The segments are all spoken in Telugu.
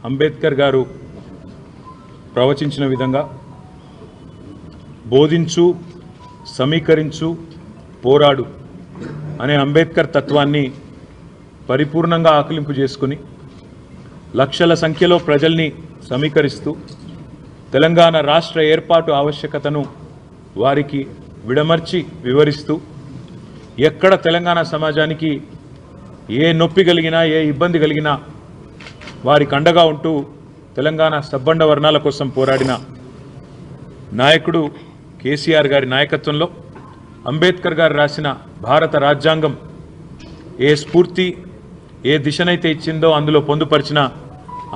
అంబేద్కర్ గారు ప్రవచించిన విధంగా బోధించు, సమీకరించు, పోరాడు అనే అంబేద్కర్ తత్వాన్ని పరిపూర్ణంగా ఆకలింపు చేసుకుని లక్షల సంఖ్యలో ప్రజల్ని సమీకరిస్తూ తెలంగాణ రాష్ట్ర ఏర్పాటు ఆవశ్యకతను వారికి విడమర్చి వివరిస్తూ ఎక్కడ తెలంగాణ సమాజానికి ఏ నొప్పి కలిగినా ఏ ఇబ్బంది కలిగినా వారికి అండగా ఉంటూ తెలంగాణ సబ్బండ వర్ణాల కోసం పోరాడిన నాయకుడు కేసీఆర్ గారి నాయకత్వంలో అంబేద్కర్ గారు రాసిన భారత రాజ్యాంగం ఏ స్ఫూర్తి ఏ దిశనైతే ఇచ్చిందో అందులో పొందుపరిచిన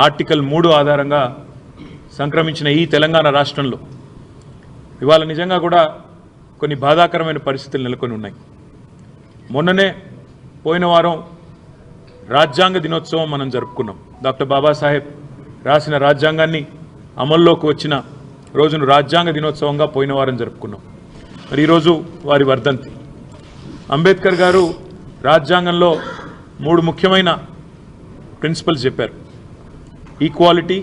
ఆర్టికల్ 3 ఆధారంగా సంక్రమించిన ఈ తెలంగాణ రాష్ట్రంలో ఇవాళ నిజంగా కూడా కొన్ని బాధాకరమైన పరిస్థితులు నెలకొని ఉన్నాయి. మొన్ననే పోయిన వారం రాజ్యాంగ దినోత్సవం మనం జరుపుకున్నాం. డాక్టర్ బాబాసాహెబ్ రాసిన రాజ్యాంగాన్ని అమల్లోకి వచ్చిన రోజును రాజ్యాంగ దినోత్సవంగా పోయిన వారం జరుపుకున్నాం. మరి ఈరోజు వారి వర్ధంతి. అంబేద్కర్ గారు రాజ్యాంగంలో 3 ముఖ్యమైన ప్రిన్సిపల్స్ చెప్పారు: ఈక్వాలిటీ,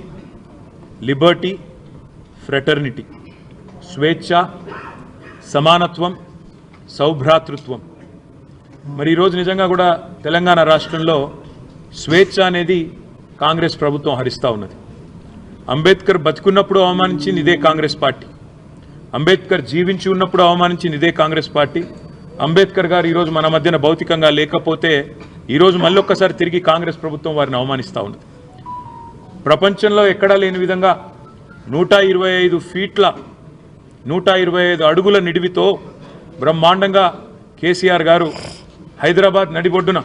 లిబర్టీ, ఫ్రెటర్నిటీ. స్వేచ్ఛ, సమానత్వం, సౌభ్రాతృత్వం. మరి ఈరోజు నిజంగా కూడా తెలంగాణ రాష్ట్రంలో స్వేచ్ఛ అనేది కాంగ్రెస్ ప్రభుత్వం హరిస్తూ ఉన్నది. అంబేద్కర్ బతికున్నప్పుడు అవమానించింది ఇదే కాంగ్రెస్ పార్టీ. అంబేద్కర్ జీవించి ఉన్నప్పుడు అవమానించింది ఇదే కాంగ్రెస్ పార్టీ. అంబేద్కర్ గారు ఈరోజు మన మధ్యన భౌతికంగా లేకపోతే ఈరోజు మళ్ళీ ఒక్కసారి తిరిగి కాంగ్రెస్ ప్రభుత్వం వారిని అవమానిస్తూ ఉన్నది. ప్రపంచంలో ఎక్కడా లేని విధంగా 125 ఫీట్ల 125 అడుగుల నిడివితో బ్రహ్మాండంగా కేసీఆర్ గారు హైదరాబాద్ నడిబొడ్డున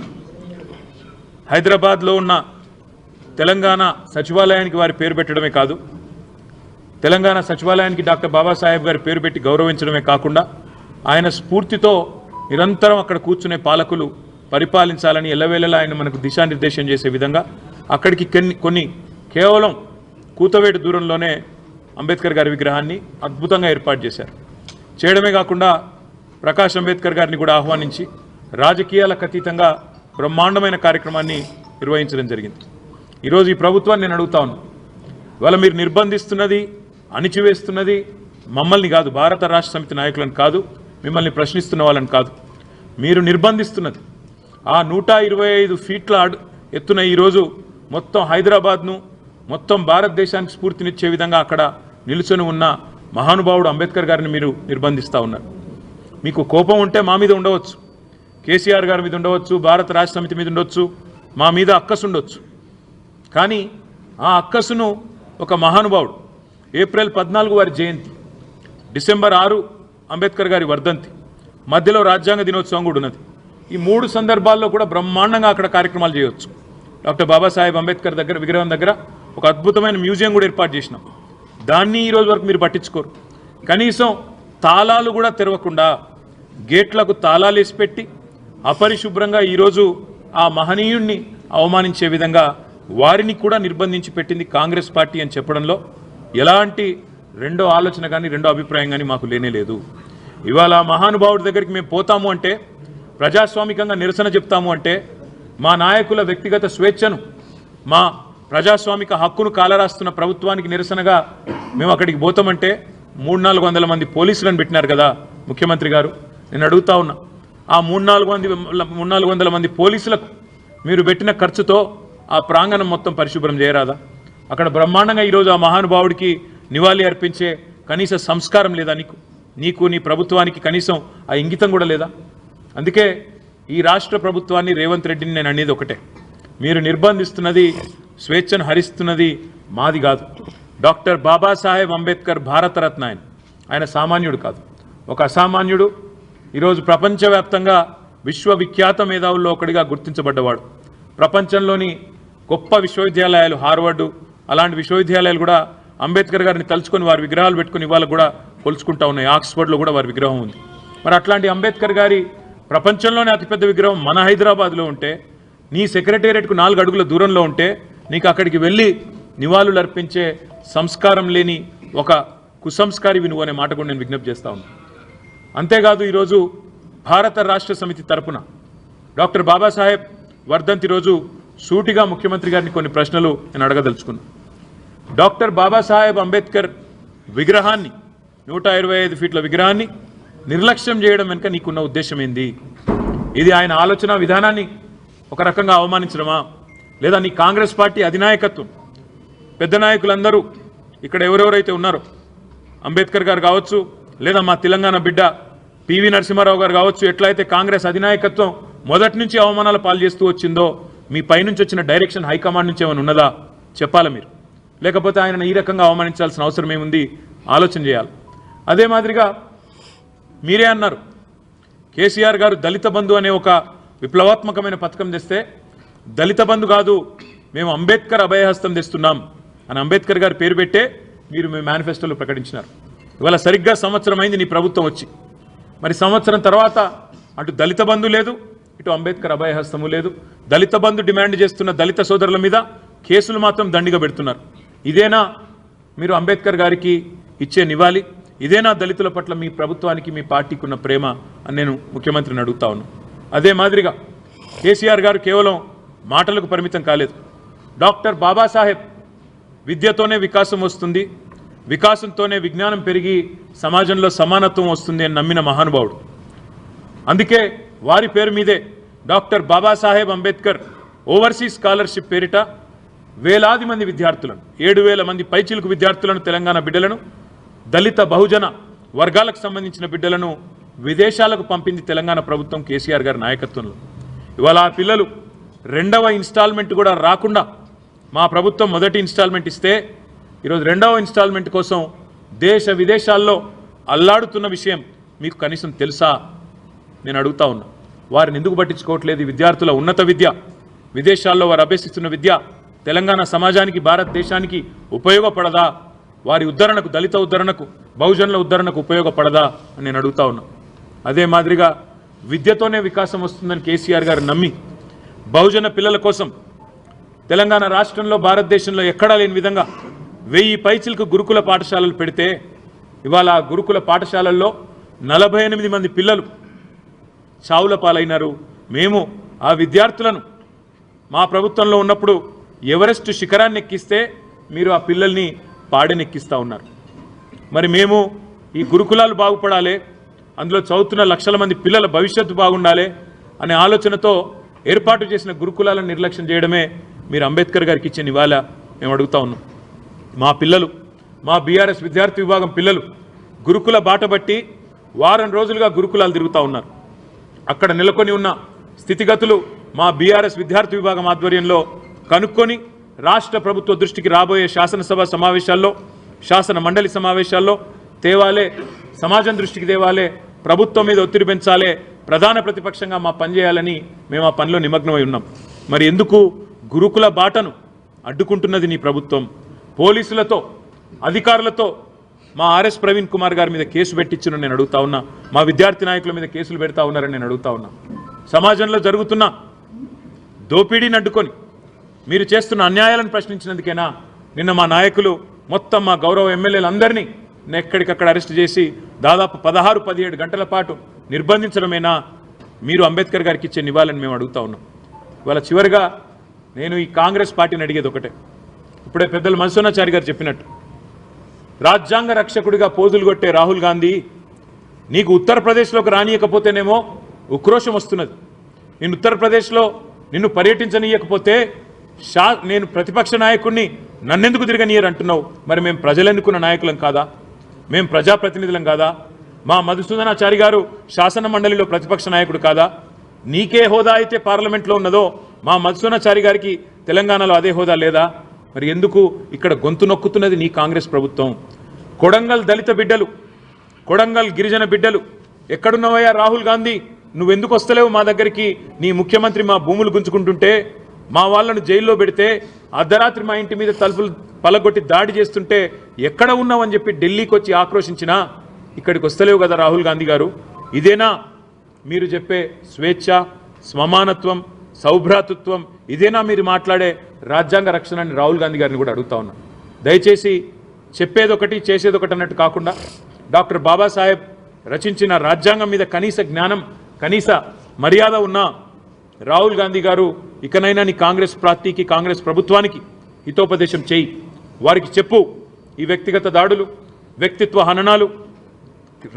హైదరాబాద్లో ఉన్న తెలంగాణ సచివాలయానికి వారి పేరు పెట్టడమే కాదు, తెలంగాణ సచివాలయానికి డాక్టర్ బాబాసాహెబ్ గారి పేరు పెట్టి గౌరవించడమే కాకుండా ఆయన స్ఫూర్తితో నిరంతరం అక్కడ కూర్చునే పాలకులు పరిపాలించాలని ఎల్లవేళలా ఆయన మనకు దిశానిర్దేశం చేసే విధంగా అక్కడికి కొన్ని కేవలం కూతవేటు దూరంలోనే అంబేద్కర్ గారి విగ్రహాన్ని అద్భుతంగా ఏర్పాటు చేశారు. చేయడమే కాకుండా ప్రకాష్ అంబేద్కర్ గారిని కూడా ఆహ్వానించి రాజకీయాలకు అతీతంగా బ్రహ్మాండమైన కార్యక్రమాన్ని నిర్వహించడం జరిగింది. ఈరోజు ఈ ప్రభుత్వాన్ని నేను అడుగుతా ఉన్నాను, ఇవాళ మీరు నిర్బంధిస్తున్నది, అణిచివేస్తున్నది మమ్మల్ని కాదు, భారత రాష్ట్ర సమితి నాయకులను కాదు, మిమ్మల్ని ప్రశ్నిస్తున్న వాళ్ళని కాదు, మీరు నిర్బంధిస్తున్నది ఆ 125 ఫీట్ల ఎత్తున ఈరోజు మొత్తం హైదరాబాద్ను, మొత్తం భారతదేశానికి స్ఫూర్తినిచ్చే విధంగా అక్కడ నిలుచొని ఉన్న మహానుభావుడు అంబేద్కర్ గారిని మీరు నిర్బంధిస్తూ ఉన్నారు. మీకు కోపం ఉంటే మా మీద ఉండవచ్చు, కేసీఆర్ గారి మీద ఉండవచ్చు, భారత రాష్ట్ర సమితి మీద ఉండొచ్చు, మా మీద అక్కసు ఉండొచ్చు. కానీ ఆ అక్కసును ఒక మహానుభావుడు ఏప్రిల్ 14 వారి జయంతి, డిసెంబర్ 6 అంబేద్కర్ గారి వర్ధంతి, మధ్యలో రాజ్యాంగ దినోత్సవం కూడా ఉన్నది. ఈ 3 సందర్భాల్లో కూడా బ్రహ్మాండంగా అక్కడ కార్యక్రమాలు చేయవచ్చు. డాక్టర్ బాబాసాహెబ్ అంబేద్కర్ దగ్గర విగ్రహం దగ్గర ఒక అద్భుతమైన మ్యూజియం కూడా ఏర్పాటు చేసినాం. దాన్ని ఈరోజు వరకు మీరు పట్టించుకోరు. కనీసం తాళాలు కూడా తెరవకుండా గేట్లకు తాళాలు వేసి పెట్టి అపరిశుభ్రంగా ఈరోజు ఆ మహనీయుణ్ణి అవమానించే విధంగా వారిని కూడా నిర్బంధించి పెట్టింది కాంగ్రెస్ పార్టీ అని చెప్పడంలో ఎలాంటి రెండో ఆలోచన కానీ రెండో అభిప్రాయం కానీ మాకు లేనేలేదు. ఇవాళ మహానుభావుడి దగ్గరికి మేము పోతాము అంటే, ప్రజాస్వామికంగా నిరసన చెప్తాము అంటే, మా నాయకుల వ్యక్తిగత స్వేచ్ఛను, మా ప్రజాస్వామిక హక్కును కాలరాస్తున్న ప్రభుత్వానికి నిరసనగా మేము అక్కడికి పోతామంటే 300-400 మంది పోలీసులను పెట్టినారు కదా ముఖ్యమంత్రి గారు. నేను అడుగుతా ఉన్నా, ఆ 300-400 మంది పోలీసులకు మీరు పెట్టిన ఖర్చుతో ఆ ప్రాంగణం మొత్తం పరిశుభ్రం చేయరాదా? అక్కడ బ్రహ్మాండంగా ఈరోజు ఆ మహానుభావుడికి నివాళి అర్పించే కనీస సంస్కారం లేదా నీకు నీ ప్రభుత్వానికి కనీసం ఆ ఇంగితం కూడా లేదా? అందుకే ఈ రాష్ట్ర ప్రభుత్వాన్ని, రేవంత్ రెడ్డిని నేను అనేది ఒకటే, మీరు నిర్బంధిస్తున్నది, స్వేచ్ఛను హరిస్తున్నది మాది కాదు. డాక్టర్ బాబాసాహెబ్ అంబేద్కర్ భారతరత్న ఆయన సామాన్యుడు కాదు, ఒక అసామాన్యుడు. ఈరోజు ప్రపంచవ్యాప్తంగా విశ్వవిఖ్యాత మేధావుల్లో ఒకటిగా గుర్తించబడ్డవాడు. ప్రపంచంలోని గొప్ప విశ్వవిద్యాలయాలు, హార్వర్డు అలాంటి విశ్వవిద్యాలయాలు కూడా అంబేద్కర్ గారిని తలుచుకొని వారి విగ్రహాలు పెట్టుకుని ఇవాళ కూడా కొలుచుకుంటా ఉన్నాయి. ఆక్స్ఫర్డ్లో కూడా వారి విగ్రహం ఉంది. మరి అట్లాంటి అంబేద్కర్ గారి ప్రపంచంలోనే అతిపెద్ద విగ్రహం మన హైదరాబాద్లో ఉంటే, నీ సెక్రటేరియట్కు 4 అడుగుల దూరంలో ఉంటే, నీకు అక్కడికి వెళ్ళి నివాళులు అర్పించే సంస్కారం లేని ఒక కుసంస్కారి నువ్వు అనే మాట కూడా నేను విజ్ఞప్తి చేస్తా ఉన్నాను. అంతేకాదు ఈరోజు భారత రాష్ట్ర సమితి తరపున డాక్టర్ బాబాసాహెబ్ వర్ధంతి రోజు సూటిగా ముఖ్యమంత్రి గారిని కొన్ని ప్రశ్నలు నేను అడగదలుచుకున్నాను. డాక్టర్ బాబాసాహెబ్ అంబేద్కర్ విగ్రహాన్ని 125 ఫీట్ల విగ్రహాన్ని నిర్లక్ష్యం చేయడం వెనుక నీకున్న ఉద్దేశం ఏంది? ఇది ఆయన ఆలోచన విధానాన్ని ఒక రకంగా అవమానించడమా, లేదా నీ కాంగ్రెస్ పార్టీ అధినాయకత్వం పెద్ద నాయకులందరూ ఇక్కడ ఎవరెవరైతే ఉన్నారో అంబేద్కర్ గారు కావచ్చు, లేదా మా తెలంగాణ బిడ్డ పివి నరసింహారావు గారు కావచ్చు, ఎట్లయితే కాంగ్రెస్ అధినాయకత్వం మొదటి నుంచి అవమానాల పాలు చేస్తూ వచ్చిందో మీ పైనుంచి వచ్చిన డైరెక్షన్ హైకమాండ్ నుంచి ఏమైనా ఉన్నదా చెప్పాలి మీరు. లేకపోతే ఆయన ఈ రకంగా అవమానించాల్సిన అవసరం ఏముంది ఆలోచన చేయాలి. అదే మాదిరిగా మీరే అన్నారు కేసీఆర్ గారు దళిత బంధు అనే ఒక విప్లవాత్మకమైన పథకం తెస్తే దళిత బంధు కాదు మేము అంబేద్కర్ అభయహస్తం తెస్తున్నాం అని అంబేద్కర్ గారు పేరు పెట్టే మీరు మీ మేనిఫెస్టోలో ప్రకటించినారు. ఇవాళ సరిగ్గా సంవత్సరం అయింది నీ ప్రభుత్వం వచ్చి. మరి సంవత్సరం తర్వాత అటు దళిత బంధు లేదు, ఇటు అంబేద్కర్ అభయహస్తము లేదు. దళిత బంధు డిమాండ్ చేస్తున్న దళిత సోదరుల మీద కేసులు మాత్రం దండిగా పెడుతున్నారు. ఇదేనా మీరు అంబేద్కర్ గారికి ఇచ్చే నివాళి? ఇదేనా దళితుల పట్ల మీ ప్రభుత్వానికి మీ పార్టీకి ఉన్న ప్రేమ అని నేను ముఖ్యమంత్రిని అడుగుతా ఉన్నాను. అదే మాదిరిగా కేసీఆర్ గారు కేవలం మాటలకు పరిమితం కాలేదు. డాక్టర్ బాబాసాహెబ్ విద్యతోనే వికాసం వస్తుంది, వికాసంతోనే విజ్ఞానం పెరిగి సమాజంలో సమానత్వం వస్తుంది అని నమ్మిన మహానుభావుడు. అందుకే వారి పేరు మీదే doctor Babasaheb Ambedkar overseas scholarship పేరిట వేలాది మంది విద్యార్థులను 7,000 మంది పైచిలుకు విద్యార్థులను తెలంగాణ బిడ్డలను దళిత బహుజన వర్గాలకు సంబంధించిన బిడ్డలను విదేశాలకు పంపింది తెలంగాణ ప్రభుత్వం కేసీఆర్ గారి నాయకత్వంలో. ఇవాళ ఆ పిల్లలు రెండవ ఇన్స్టాల్మెంట్ కూడా రాకుండా మా ప్రభుత్వం మొదటి ఇన్స్టాల్మెంట్ ఇస్తే ఈరోజు రెండవ ఇన్స్టాల్మెంట్ కోసం దేశ విదేశాల్లో అల్లాడుతున్న విషయం మీకు కనీసం తెలుసా నేను అడుగుతా ఉన్నా. వారిని ఎందుకు పట్టించుకోవట్లేదు? విద్యార్థుల ఉన్నత విద్య, విదేశాల్లో వారు అభ్యసిస్తున్న విద్య తెలంగాణ సమాజానికి భారతదేశానికి ఉపయోగపడదా? వారి ఉద్ధరణకు, దళిత ఉద్ధరణకు, బహుజనుల ఉద్ధరణకు ఉపయోగపడదా అని నేను అడుగుతా ఉన్నా. అదే మాదిరిగా విద్యతోనే వికాసం వస్తుందని కేసీఆర్ గారు నమ్మి బహుజన పిల్లల కోసం తెలంగాణ రాష్ట్రంలో భారతదేశంలో ఎక్కడా లేని విధంగా 1000 పైచిలకు గురుకుల పాఠశాలలు పెడితే ఇవాళ ఆ గురుకుల పాఠశాలల్లో 48 మంది పిల్లలు చావుల పాలైనారు. మేము ఆ విద్యార్థులను మా ప్రభుత్వంలో ఉన్నప్పుడు ఎవరెస్ట్ శిఖరాన్ని ఎక్కిస్తే మీరు ఆ పిల్లల్ని పాడెనెక్కిస్తూ ఉన్నారు. మరి మేము ఈ గురుకులాలు బాగుపడాలి, అందులో చదువుతున్న లక్షల మంది పిల్లల భవిష్యత్తు బాగుండాలి అనే ఆలోచనతో ఏర్పాటు చేసిన గురుకులాలను నిర్లక్ష్యం చేయడమే మీరు అంబేద్కర్ గారికి ఇచ్చే నివాళ మేము అడుగుతా ఉన్నాం. మా పిల్లలు, మా బీఆర్ఎస్ విద్యార్థి విభాగం పిల్లలు గురుకుల బాట బట్టి వారం రోజులుగా గురుకులాలు తిరుగుతూ ఉన్నారు. అక్కడ నెలకొని ఉన్న స్థితిగతులు మా బీఆర్ఎస్ విద్యార్థి విభాగం ఆధ్వర్యంలో కనుక్కొని రాష్ట్ర ప్రభుత్వ దృష్టికి రాబోయే శాసనసభ సమావేశాల్లో, శాసన మండలి సమావేశాల్లో తేవాలే, సమాజం దృష్టికి తేవాలే, ప్రభుత్వం మీద ఒత్తిడి పెంచాలే, ప్రధాన ప్రతిపక్షంగా మా పనిచేయాలని మేము ఆ పనిలో నిమగ్నమై ఉన్నాం. మరి ఎందుకు గురుకుల బాటను అడ్డుకుంటున్నది నీ ప్రభుత్వం? పోలీసులతో, అధికారులతో మా ఆర్ఎస్ ప్రవీణ్ కుమార్ గారి మీద కేసు పెట్టించిన నేను అడుగుతా ఉన్నా. మా విద్యార్థి నాయకుల మీద కేసులు పెడతా ఉన్నారని నేను అడుగుతా ఉన్నా. సమాజంలో జరుగుతున్న దోపిడీని అడ్డుకొని మీరు చేస్తున్న అన్యాయాలను ప్రశ్నించినందుకేనా నిన్న మా నాయకులు మొత్తం మా గౌరవ ఎమ్మెల్యేలందరినీ ఎక్కడికక్కడ అరెస్ట్ చేసి దాదాపు 16-17 గంటల పాటు నిర్బంధించడమేనా మీరు అంబేద్కర్ గారికి ఇచ్చే నివాళని మేము అడుగుతా ఉన్నాం. ఇవాళ చివరిగా నేను ఈ కాంగ్రెస్ పార్టీని అడిగేది ఒకటే. ఇప్పుడే పెద్దలు మన్సూనాచారి గారు చెప్పినట్టు రాజ్యాంగ రక్షకుడిగా పోజులు కొట్టే రాహుల్ గాంధీ నీకు ఉత్తరప్రదేశ్లోకి రానియకపోతేనేమో ఉక్రోషం వస్తున్నది. నేను ఉత్తరప్రదేశ్లో నిన్ను పర్యటించనీయకపోతే నేను ప్రతిపక్ష నాయకుడిని నన్నెందుకు తిరగనీయరు అంటున్నావు. మరి మేము ప్రజలెన్నుకున్న నాయకులం కాదా? మేము ప్రజాప్రతినిధులం కాదా? మా మధుసూదనాచారి గారు శాసన మండలిలో ప్రతిపక్ష నాయకుడు కాదా? నీకే హోదా అయితే పార్లమెంట్లో ఉన్నదో మా మధుసూదనాచారి గారికి తెలంగాణలో అదే హోదా లేదా? మరి ఎందుకు ఇక్కడ గొంతు నొక్కుతున్నది నీ కాంగ్రెస్ ప్రభుత్వం? కొడంగల్ దళిత బిడ్డలు, కొడంగల్ గిరిజన బిడ్డలు ఎక్కడున్నావయ్యా రాహుల్ గాంధీ? నువ్వెందుకు వస్తలేవు మా దగ్గరికి? నీ ముఖ్యమంత్రి మా భూములు గుంజుకుంటుంటే, మా వాళ్ళను జైల్లో పెడితే, అర్ధరాత్రి మా ఇంటి మీద తలుపులు పలగొట్టి దాడి చేస్తుంటే ఎక్కడ ఉన్నావని చెప్పి ఢిల్లీకి వచ్చి ఆక్రోశించినా ఇక్కడికి వస్తలేవు కదా రాహుల్ గాంధీ గారు? ఇదేనా మీరు చెప్పే స్వేచ్ఛ, సమానత్వం, సౌభ్రాతృత్వం? ఇదేనా మీరు మాట్లాడే రాజ్యాంగ రక్షణ అని రాహుల్ గాంధీ గారిని కూడా అడుగుతా ఉన్నా. దయచేసి చెప్పేదొకటి చేసేదొకటి అన్నట్టు కాకుండా డాక్టర్ బాబాసాహెబ్ రచించిన రాజ్యాంగం మీద కనీస జ్ఞానం, కనీస మర్యాద ఉన్నా రాహుల్ గాంధీ గారు ఇకనైనా నీ కాంగ్రెస్ పార్టీకి కాంగ్రెస్ ప్రభుత్వానికి హితోపదేశం చేయి, వారికి చెప్పు ఈ వ్యక్తిగత దాడులు, వ్యక్తిత్వ హననాలు,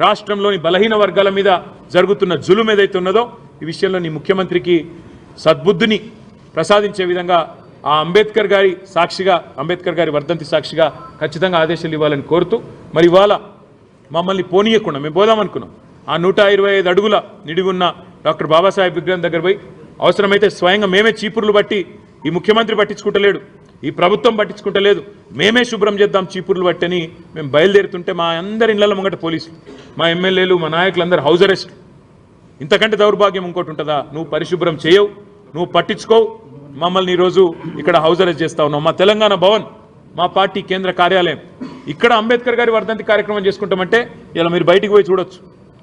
రాష్ట్రంలోని బలహీన వర్గాల మీద జరుగుతున్న జులుం ఏదైతే ఉన్నదో ఈ విషయంలో నీ ముఖ్యమంత్రికి సద్బుద్ధిని ప్రసాదించే విధంగా ఆ అంబేద్కర్ గారి సాక్షిగా, అంబేద్కర్ గారి వర్ధంతి సాక్షిగా ఖచ్చితంగా ఆదేశాలు ఇవ్వాలని కోరుతూ, మరి ఇవాళ మమ్మల్ని పోనీయకుండా మేము పోదామనుకున్నాం ఆ 125 అడుగుల నిడివి ఉన్న డాక్టర్ బాబాసాహెబ్ విగ్రహం దగ్గర పోయి అవసరమైతే స్వయంగా మేమే చీపుర్లు బట్టి, ఈ ముఖ్యమంత్రి పట్టించుకుంటలేడు, ఈ ప్రభుత్వం పట్టించుకుంటలేదు, మేమే శుభ్రం చేద్దాం చీపుర్లు బట్టని మేము బయలుదేరుతుంటే మా అందరి ఇళ్ల ముంగట పోలీసులు, మా ఎమ్మెల్యేలు, మా నాయకులందరూ హౌస్ అరెస్ట్. ఇంతకంటే దౌర్భాగ్యం ఇంకోటి ఉంటుందా? నువ్వు పరిశుభ్రం చేయవు, నువ్వు పట్టించుకోవు, మమ్మల్ని ఈరోజు ఇక్కడ హౌస్ అరెస్ట్ చేస్తా ఉన్నావు. మా తెలంగాణ భవన్, మా పార్టీ కేంద్ర కార్యాలయం, ఇక్కడ అంబేద్కర్ గారి వర్ధంతి కార్యక్రమం చేసుకుంటామంటే ఇలా మీరు బయటికి పోయి చూడొచ్చు.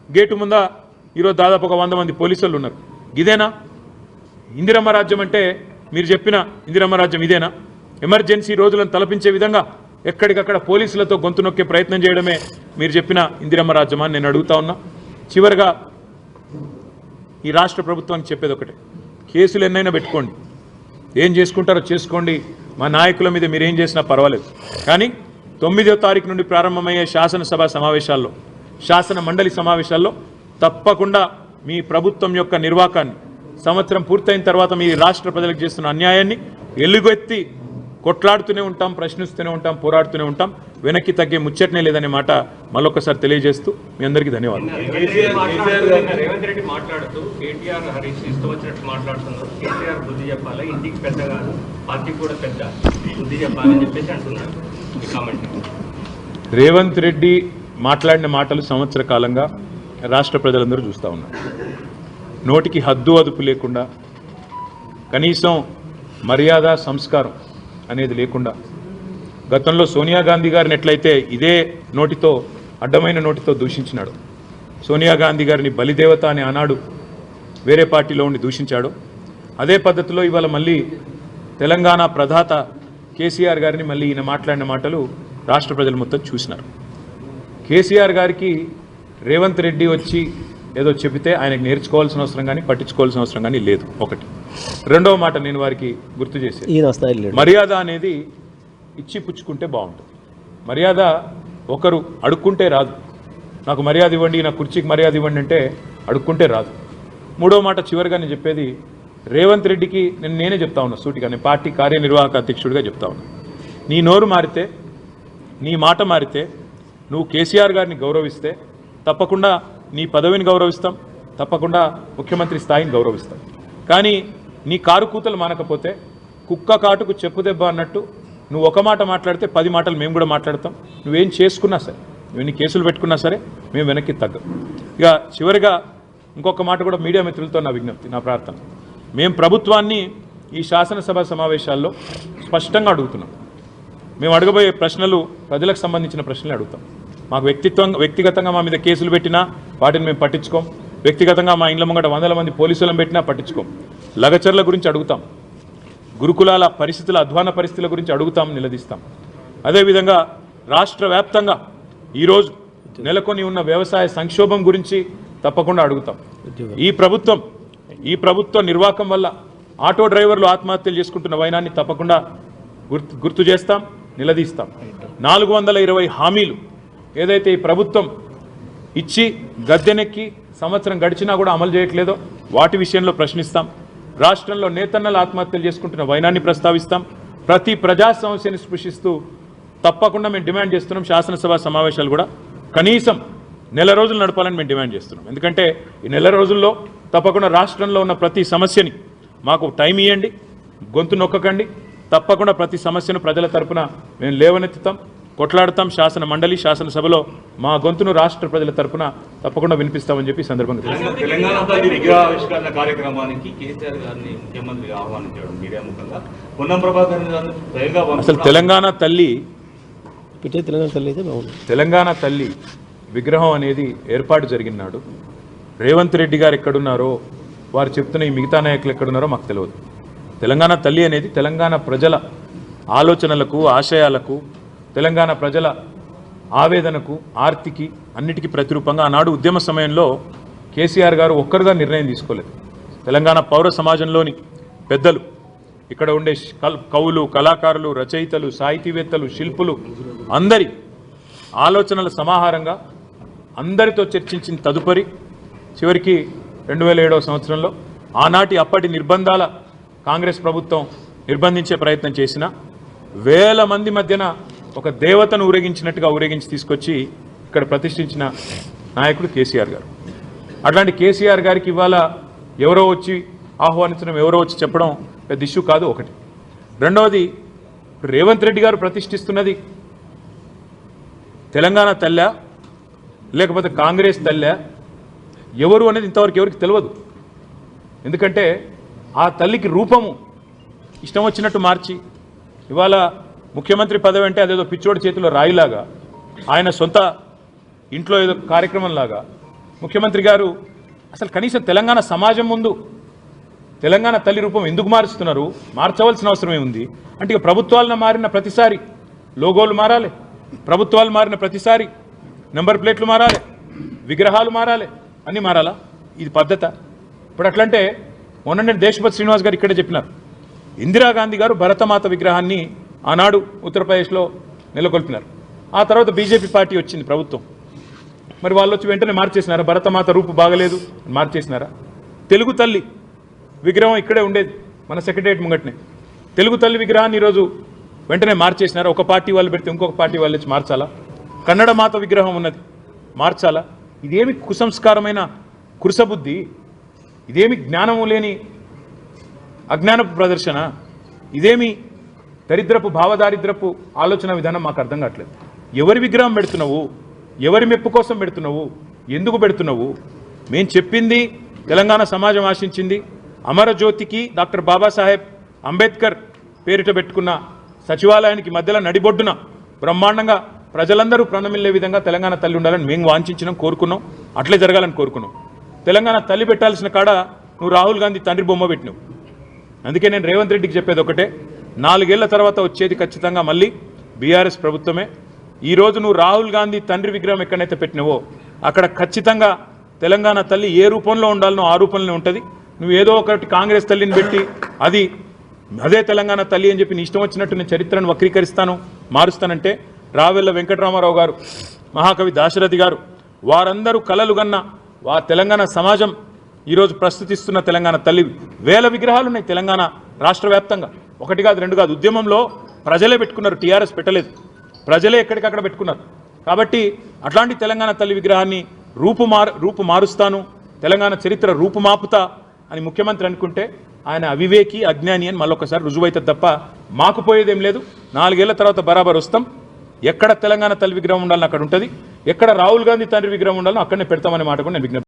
గేటు ముందా ఈరోజు దాదాపు ఒక 100 మంది పోలీసులు ఉన్నారు. ఇదేనా ఇందిరమ్మ రాజ్యం అంటే? మీరు చెప్పిన ఇందిరమ్మ రాజ్యం ఇదేనా? ఎమర్జెన్సీ రోజులను తలపించే విధంగా ఎక్కడికక్కడ పోలీసులతో గొంతు నొక్కే ప్రయత్నం చేయడమే మీరు చెప్పిన ఇందిరమ్మ రాజ్యమా అని నేను అడుగుతా ఉన్నా. చివరిగా ఈ రాష్ట్ర ప్రభుత్వానికి చెప్పేది ఒకటే, కేసులు ఎన్నైనా పెట్టుకోండి, ఏం చేసుకుంటారో చేసుకోండి, మా నాయకుల మీద మీరు ఏం చేసినా పర్వాలేదు, కానీ 9వ తారీఖు నుండి ప్రారంభమయ్యే శాసనసభ సమావేశాల్లో, శాసన మండలి సమావేశాల్లో తప్పకుండా మీ ప్రభుత్వం యొక్క నిర్వాకాన్ని, సంవత్సరం పూర్తయిన తర్వాత మీ రాష్ట్ర ప్రజలకు చేస్తున్న అన్యాయాన్ని ఎలుగెత్తి కొట్లాడుతూనే ఉంటాం, ప్రశ్నిస్తూనే ఉంటాం, పోరాడుతూనే ఉంటాం. వెనక్కి తగ్గే ముచ్చటనే లేదనే మాట మళ్ళొక్కసారి తెలియజేస్తూ మీ అందరికీ ధన్యవాదాలు. రేవంత్ రెడ్డి మాట్లాడుతూ కేటీఆర్, హరీష్ ఇష్టం వచ్చినట్టు మాట్లాడుతున్నారు, కేటీఆర్ బుద్ధి చెప్పాలి, ఇంటికి పెద్ద కాదు పార్టీకి కూడా పెద్ద బుద్ధి చెప్పాలని చెప్పేసి అంటున్నారు. ఈ కామెంట్ రేవంత్ రెడ్డి మాట్లాడిన మాటలు సంవత్సర కాలంగా రాష్ట్ర ప్రజలందరూ చూస్తూ ఉన్నారు. నోటికి హద్దు అదుపు లేకుండా, కనీసం మర్యాద సంస్కారం అనేది లేకుండా, గతంలో సోనియా గాంధీ గారిని ఎట్లయితే ఇదే నోటితో, అడ్డమైన నోటితో దూషించినాడు, సోనియా గాంధీ గారిని బలిదేవత అని ఆనాడు వేరే పార్టీలో ఉండి దూషించాడు, అదే పద్ధతిలో ఇవాళ మళ్ళీ తెలంగాణ ప్రధాత కేసీఆర్ గారిని మళ్ళీ ఈయన మాట్లాడిన మాటలు రాష్ట్ర ప్రజలు మొత్తం చూసినారు. కేసీఆర్ గారికి రేవంత్ రెడ్డి వచ్చి ఏదో చెబితే ఆయనకు నేర్చుకోవాల్సిన అవసరం కానీ పట్టించుకోవాల్సిన అవసరం కానీ లేదు. ఒకటి. రెండవ మాట నేను వారికి గుర్తు చేసేది, మర్యాద అనేది ఇచ్చి పుచ్చుకుంటే బాగుంటుంది. మర్యాద ఒకరు అడుక్కుంటే రాదు. నాకు మర్యాద ఇవ్వండి, నా కుర్చీకి మర్యాద ఇవ్వండి అంటే అడుక్కుంటే రాదు. మూడో మాట చివరిగా నేను చెప్పేది, రేవంత్ రెడ్డికి నేనే చెప్తా ఉన్నా సూటిగా, నేను పార్టీ కార్యనిర్వాహక అధ్యక్షుడిగా చెప్తా ఉన్నా, నీ నోరు మారితే, నీ మాట మారితే, నువ్వు కేసీఆర్ గారిని గౌరవిస్తే తప్పకుండా నీ పదవిని గౌరవిస్తాం, తప్పకుండా ముఖ్యమంత్రి స్థాయిని గౌరవిస్తాం. కానీ నీ కారు కూతలు మానకపోతే కుక్క కాటుకు చెప్పు దెబ్బ అన్నట్టు నువ్వు ఒక మాట మాట్లాడితే 10 మాటలు మేము కూడా మాట్లాడతాం. నువ్వేం చేసుకున్నా సరే, నువ్వెన్ని కేసులు పెట్టుకున్నా సరే మేము వెనక్కి తగ్గం. ఇక చివరిగా ఇంకొక మాట కూడా మీడియా మిత్రులతో నా విజ్ఞప్తి, నా ప్రార్థన, మేము ప్రభుత్వాన్ని ఈ శాసనసభ సమావేశాల్లో స్పష్టంగా అడుగుతున్నాం. మేము అడగబోయే ప్రశ్నలు ప్రజలకు సంబంధించిన ప్రశ్నలు అడుగుతాం. మాకు వ్యక్తిగతంగా మా మీద కేసులు పెట్టినా వాటిని మేము పట్టించుకోం, వ్యక్తిగతంగా మా ఇండ్ల ముంగట 100 మంది పోలీసులను పెట్టినా పట్టించుకోం. లగచర్ల గురించి అడుగుతాం, గురుకులాల పరిస్థితుల, అధ్వాన పరిస్థితుల గురించి అడుగుతాం, నిలదీస్తాం. అదేవిధంగా రాష్ట్ర వ్యాప్తంగా ఈరోజు నెలకొని ఉన్న వ్యవసాయ సంక్షోభం గురించి తప్పకుండా అడుగుతాం. ఈ ప్రభుత్వ నిర్వాకం వల్ల ఆటో డ్రైవర్లు ఆత్మహత్యలు చేసుకుంటున్న వైనాన్ని తప్పకుండా గుర్తు చేస్తాం, నిలదీస్తాం. 420 హామీలు ఏదైతే ఈ ప్రభుత్వం ఇచ్చి గద్దెనెక్కి సంవత్సరం గడిచినా కూడా అమలు చేయట్లేదో వాటి విషయంలో ప్రశ్నిస్తాం. రాష్ట్రంలో నేతన్నలు ఆత్మహత్యలు చేసుకుంటున్న వైనాన్ని ప్రస్తావిస్తాం. ప్రతి ప్రజా సమస్యని స్పృశిస్తూ తప్పకుండా మేము డిమాండ్ చేస్తున్నాం. శాసనసభ సమావేశాలు కూడా కనీసం నెల రోజులు నడపాలని మేము డిమాండ్ చేస్తున్నాం. ఎందుకంటే ఈ నెల రోజుల్లో తప్పకుండా రాష్ట్రంలో ఉన్న ప్రతి సమస్యని మాకు టైం ఇవ్వండి, గొంతు నొక్కకండి. తప్పకుండా ప్రతి సమస్యను ప్రజల తరపున మేము లేవనెత్తుతాం, కొట్లాడతాం. శాసన మండలి, శాసనసభలో మా గొంతును రాష్ట్ర ప్రజల తరపున తప్పకుండా వినిపిస్తామని చెప్పి సందర్భంగా తెలంగాణ తల్లి విగ్రహావిష్కరణ కార్యక్రమానికి కేసీఆర్ గారిని ముఖ్యమంత్రి ఆహ్వానించడం మీడియా ముఖంగా, పొన్నం ప్రభాకర్ గారిని అసలు తెలంగాణ తల్లి తెలంగాణ తల్లి విగ్రహం అనేది ఏర్పాటు జరిగిన నాడు రేవంత్ రెడ్డి గారు ఎక్కడున్నారో, వారు చెప్తున్న ఈ మిగతా నాయకులు ఎక్కడున్నారో మాకు తెలియదు. తెలంగాణ తల్లి అనేది తెలంగాణ ప్రజల ఆలోచనలకు, ఆశయాలకు, తెలంగాణ ప్రజల ఆవేదనకు, ఆర్తికి, అన్నిటికీ ప్రతిరూపంగా ఆనాడు ఉద్యమ సమయంలో కేసీఆర్ గారు ఒక్కరుగా నిర్ణయం తీసుకోలేదు. తెలంగాణ పౌర సమాజంలోని పెద్దలు, ఇక్కడ ఉండే కవులు, కళాకారులు, రచయితలు, సాహితీవేత్తలు, శిల్పులు అందరి ఆలోచనల సమాహారంగా అందరితో చర్చించిన తదుపరి చివరికి 2007వ సంవత్సరంలో ఆనాటి అప్పటి నిర్బంధాల కాంగ్రెస్ ప్రభుత్వం నిర్బంధించే ప్రయత్నం చేసిన వేల మంది మధ్యన ఒక దేవతను ఊరేగించినట్టుగా ఊరేగించి తీసుకొచ్చి ఇక్కడ ప్రతిష్ఠించిన నాయకుడు కేసీఆర్ గారు. అట్లాంటి కేసీఆర్ గారికి ఇవాళ ఎవరో వచ్చి ఆహ్వానించడం, ఎవరో వచ్చి చెప్పడం పెద్ద ఇష్యూ కాదు. ఒకటి. రెండవది, రేవంత్ రెడ్డి గారు ప్రతిష్ఠిస్తున్నది తెలంగాణ తల్లా లేకపోతే కాంగ్రెస్ తల్లా ఎవరు అనేది ఇంతవరకు ఎవరికి తెలియదు. ఎందుకంటే ఆ తల్లికి రూపము ఇష్టం వచ్చినట్టు మార్చి ఇవాళ ముఖ్యమంత్రి పదవి అంటే అదేదో పిచ్చోడి చేతిలో రాయిలాగా, ఆయన సొంత ఇంట్లో ఏదో కార్యక్రమంలాగా ముఖ్యమంత్రి గారు అసలు కనీసం తెలంగాణ సమాజం ముందు తెలంగాణ తల్లి రూపం ఎందుకు మారుస్తున్నారు, మార్చవలసిన అవసరమే ఉంది అంటే ఇక ప్రభుత్వాలను మారిన ప్రతిసారి లోగోలు మారాలి, ప్రభుత్వాలు మారిన ప్రతిసారి నెంబర్ ప్లేట్లు మారాలి, విగ్రహాలు మారాలి, అన్నీ మారాలా? ఇది పద్ధత? ఇప్పుడు అట్లంటే మొన్న దేశపతి శ్రీనివాస్ గారు ఇక్కడే చెప్పినారు, ఇందిరాగాంధీ గారు భరతమాత విగ్రహాన్ని ఆనాడు ఉత్తరప్రదేశ్లో నెలకొల్పినారు. ఆ తర్వాత బీజేపీ పార్టీ వచ్చింది ప్రభుత్వం. మరి వాళ్ళు వచ్చి వెంటనే మార్చేసినారా? భరతమాత రూపు బాగలేదు మార్చేసినారా? తెలుగు తల్లి విగ్రహం ఇక్కడే ఉండేది మన సెక్రటరియట్ ముంగట్నే. తెలుగు తల్లి విగ్రహాన్ని ఈరోజు వెంటనే మార్చేసినారా? ఒక పార్టీ వాళ్ళు పెడితే ఇంకొక పార్టీ వాళ్ళు వచ్చి మార్చాలా? కన్నడ మాత విగ్రహం ఉన్నది మార్చాలా? ఇదేమి కుసంస్కారమైన కురుసబుద్ధి, ఇదేమి జ్ఞానము లేని అజ్ఞానపు ప్రదర్శన, ఇదేమి దరిద్రపు భావదారిద్రపు ఆలోచన విధానం మాకు అర్థం కావట్లేదు. ఎవరి విగ్రహం పెడుతున్నావు? ఎవరి మెప్పు కోసం పెడుతున్నావు? ఎందుకు పెడుతున్నావు? మేము చెప్పింది తెలంగాణ సమాజం ఆశించింది. అమరజ్యోతికి డాక్టర్ బాబాసాహెబ్ అంబేద్కర్ పేరిట పెట్టుకున్న సచివాలయానికి మధ్యలో నడిబొడ్డున బ్రహ్మాండంగా ప్రజలందరూ ప్రణమిల్లే విధంగా తెలంగాణ తల్లి ఉండాలని మేము వాంఛించినాం, కోరుకున్నాం. అట్లే జరగాలని కోరుకున్నాం. తెలంగాణ తల్లి పెట్టాల్సిన కాడ నువ్వు రాహుల్ గాంధీ తండ్రి బొమ్మ పెట్టినావు. అందుకే నేను రేవంత్ రెడ్డికి చెప్పేది ఒకటే, 4 ఏళ్ల తర్వాత వచ్చేది ఖచ్చితంగా మళ్ళీ బీఆర్ఎస్ ప్రభుత్వమే. ఈరోజు నువ్వు రాహుల్ గాంధీ తండ్రి విగ్రహం ఎక్కడైతే పెట్టినావో అక్కడ ఖచ్చితంగా తెలంగాణ తల్లి ఏ రూపంలో ఉండాలనో ఆ రూపంలోనే ఉంటుంది. నువ్వు ఏదో ఒకటి కాంగ్రెస్ తల్లిని పెట్టి అదే తెలంగాణ తల్లి అని చెప్పి నీ ఇష్టం వచ్చినట్టు నేను చరిత్రను వక్రీకరిస్తాను, మారుస్తానంటే రావెల్ల వెంకటరామారావు గారు, మహాకవి దాశరథి గారు, వారందరూ కలలు గన్న తెలంగాణ సమాజం ఈరోజు ప్రస్తుతిస్తున్న తెలంగాణ తల్లి వేల విగ్రహాలు ఉన్నాయి తెలంగాణ రాష్ట్ర వ్యాప్తంగా. 1 కాదు 2 కాదు. ఉద్యమంలో ప్రజలే పెట్టుకున్నారు, టీఆర్ఎస్ పెట్టలేదు. ప్రజలే ఎక్కడికక్కడ పెట్టుకున్నారు. కాబట్టి అట్లాంటి తెలంగాణ తల్లి విగ్రహాన్ని రూపు మారుస్తాను, తెలంగాణ చరిత్ర రూపుమాపుతా అని ముఖ్యమంత్రి అనుకుంటే ఆయన అవివేకి, అజ్ఞాని అని మళ్ళొకసారి రుజువైతుంది తప్ప మాకు పోయేదేం లేదు. 4 ఏళ్ల తర్వాత బరాబర్ వస్తాం. ఎక్కడ తెలంగాణ తల్లి విగ్రహం ఉండాలని అక్కడ ఉంటుంది, ఎక్కడ రాహుల్ గాంధీ తండ్రి విగ్రహం ఉండాలని అక్కడనే పెడతామనే మాట కూడా నేను విజ్ఞప్తి